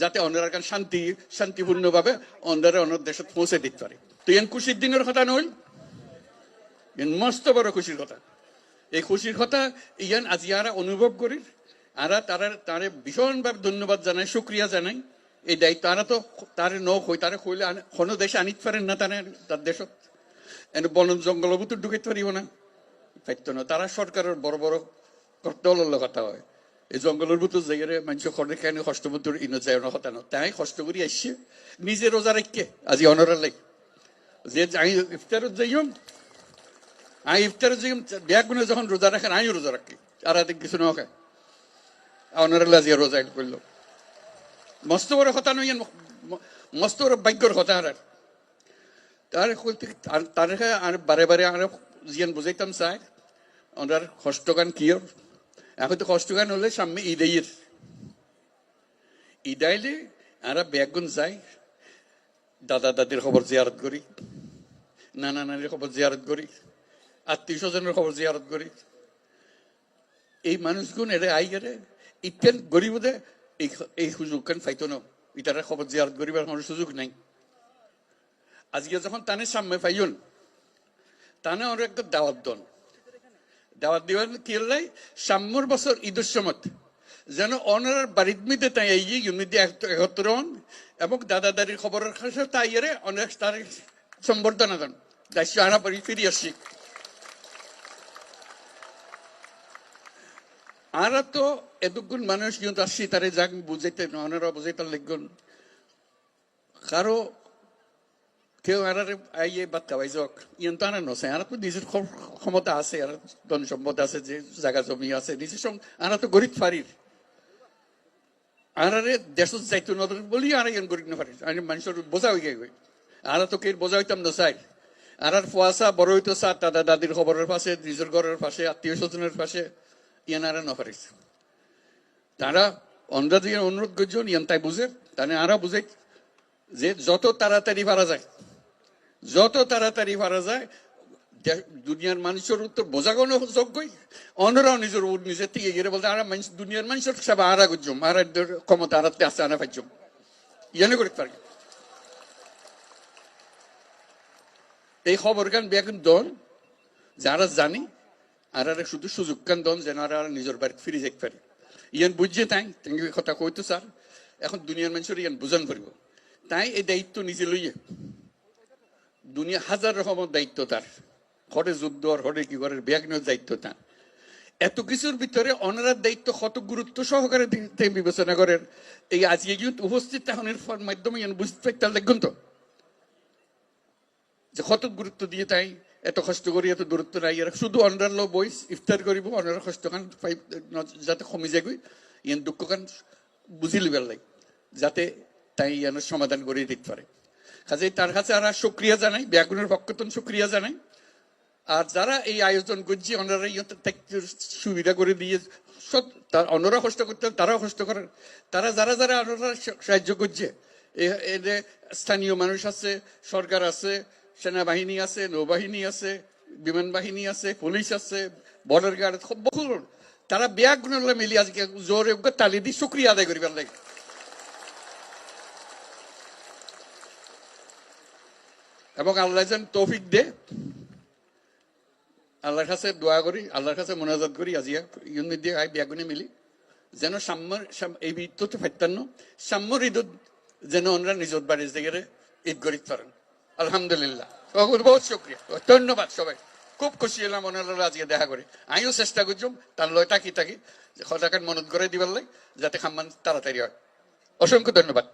যাতে অন্যরা কান শান্তিপূর্ণভাবে অন্যরা অন্য দেশে পৌঁছে দিতে পারে। তো এন খুশির দিনের কথা নইল, এন মস্ত বড় খুশির কথা। এই খুশির কথা ইয়ান আজি আরা অনুভব করি, আরা তারে ভীষণভাবে ধন্যবাদ জানাই, শুক্রিয়া জানাই। এই দায়িত্ব আরা তো তারে নই, তারে কইলে কোনো দেশে আনিতে পারেন না, তার দেশত এনে বন জঙ্গল তো ঢুকাইতে পারিব না, পাইতো না। তারা সরকারের বড় বড় দলের কথা হয়, এই জঙ্গলের ভিতর জায়গায় মানুষ খড়ে খাই কষ্ট মতো ইনো যায় না কথা না। তাই কষ্ট করি আসছে নিজে রোজা রেখে আজি অনরার লাগে যে আমি ইফতারত যাইম, আমি ইফতারত যাইম ব্যাগুনে যখন রোজা রাখেন আমিও রোজা রাখি, আর আদিক কিছু না খায় অনরাল আজি রোজা করল। মস্ত বড় কথা নই, মস্ত বড় ভাগ্যর কথা। তার আর বারে বারে আর জিয়ান বুঝাইতাম চাই ওনার কষ্টগান কি। এখন তো কষ্টগান হলে সামনে ঈদাইলে আমরা ব্যাগুন যাই, দাদা দাদির খবর জিয়ারত করি, নানা নানির খবর জিয়ারত করি, আত্মীয় স্বজনের খবর জিয়ারত করি। এই মানুষগুন এরা আই গেলে ইটেন গরিবদে এই সুযোগ খান পাইতো না, ইটারা খবর জিয়ারত করিবার কোনো সুযোগ নাই। আজকে যখন তানে সামনে পাইন তানে ওর একটা দাওয়াত দন, দাওয়াত দিবেন কি লাই সাম্যর বছর ঈদের সময় যেন অনার বাড়ির মিতে তাই এই ইউনিটি একত্র হন এবং দাদা দাদির খবরের কাছে তাই এর অনেক তার সম্বর্ধনা দেন। দায়িত্ব আনা পরি ফিরে আসছি। আর তো এতক্ষণ মানুষ কিন্তু আসছি তারে যাক বুঝাইতে অনারা বুঝাইতার লিখুন কারো কেউ আর আইয়ে বাচ্চা পাই যাক ইন তো আনা নছে। আর তো নিজের ক্ষমতা আছে, আর ধন সম্পদ আছে, যে জায়গা জমি আছে নিজের সঙ্গে আনা তো গরিব ফারির আর দেশ যাইতো না বলি আর ইয়ান গরিব না পারি আমি মানুষের বোঝা হয়ে গেই। আর তো কে বোঝা হইতাম না চাই, আর ফুয়াশা বড় হইতো চা দাদা দাদির খবরের পাশে, নিজের ঘরের পাশে, আত্মীয় স্বজনের পাশে ইয়ান আর না পারিস। তারা অন্ধা দিয়ে অনুরোধ করছেন ইয়ান তাই বুঝে তাহলে আরা বুঝে যে যত তাড়াতাড়ি পারা যায়, যত তাড়াতাড়ি পারা যায় দুনিয়ার মানুষের উত্তর বোঝাগোনো যোগ্যই অন্যরাও নিজের থেকে গিয়ে বলতে আর দুনিয়ার মানুষের সব আরা করছম আর ক্ষমতা আরাতে আসতে আনা পাইছম ইয়ানে করতে পারি। এই খবর গান বেগুন দন যারা জানি আর শুধু সুযোগ কান দন যেন আর নিজের বাড়ি ফিরে যেতে পারি। ইয়ান বুঝছে তাই কথা কইতো স্যার এখন দুনিয়ার মানুষের ইয়ান বুঝান পারিব। তাই এই দায়িত্ব নিজে লইয়ে দুনিয়া হাজার রকমের দায়িত্ব তার, ঘরে যুদ্ধ আর ঘরে কি ঘরের ব্যাগনের দায়িত্ব তার। এত কিছুর ভিতরে অনারার দায়িত্ব কত গুরুত্ব সহকারে বিবেচনা করেন এই আজকে কিন্তু উপস্থিত থাকার মাধ্যমে বুঝতে পারতাম দেখুন তো যে কত গুরুত্ব দিয়ে তাই এত কষ্ট করি এত দূরত্ব নাই। এরা শুধু অনার লো বইস ইফতার করিব অনার কষ্ট কান যাতে কমে যাবে ইয়ান দুঃখ কান বুঝি লিবার লাগে যাতে তাই ইয়ানোর সমাধান করে দিতে পারে। কাজে তার কাছে আর শুক্রিয়া জানাই, ব্যাগুনের পক্ষতন শুক্রিয়া জানাই। আর যারা এই আয়োজন করছে ওনারা সুবিধা করে দিয়ে অন্যরা কষ্ট করতেন তারাও কষ্ট করেন। তারা যারা যারা ওনারা সাহায্য করছে স্থানীয় মানুষ আছে, সরকার আছে, সেনাবাহিনী আছে, নৌবাহিনী আছে, বিমান বাহিনী আছে, পুলিশ আছে, বর্ডার গার্ড বহু তারা ব্যাগুনের মিলি আজকে জোরে তালি দিয়ে শুক্রিয়া আদায় করিবার লাগে। এবং আল্লাহ যেন তৌফিক দে, আল্লাহর কাছে দোয়া করি, আল্লাহর কাছে মোনাজাত করি আজিয়া ইউনিট দিয়ে আই ব্যাগুনে মিলি যেন সাম্যর এই ঈদ তো ফাইতান্ন সাম্যর ঈদ যেন ওনারা নিজের বাড়ির জায়গায় ঈদ করিতে পারেন। আলহামদুলিল্লাহ, বহুত শুক্রিয়া, ধন্যবাদ সবাই। খুব খুশি হলাম ওনারা আজকে দেখা করে। আমিও চেষ্টা করছিলাম তার লয় থাকি যে কথাখান মনত করে দিবার লাগে যাতে খাম্মান তাড়াতাড়ি হয়। অসংখ্য ধন্যবাদ।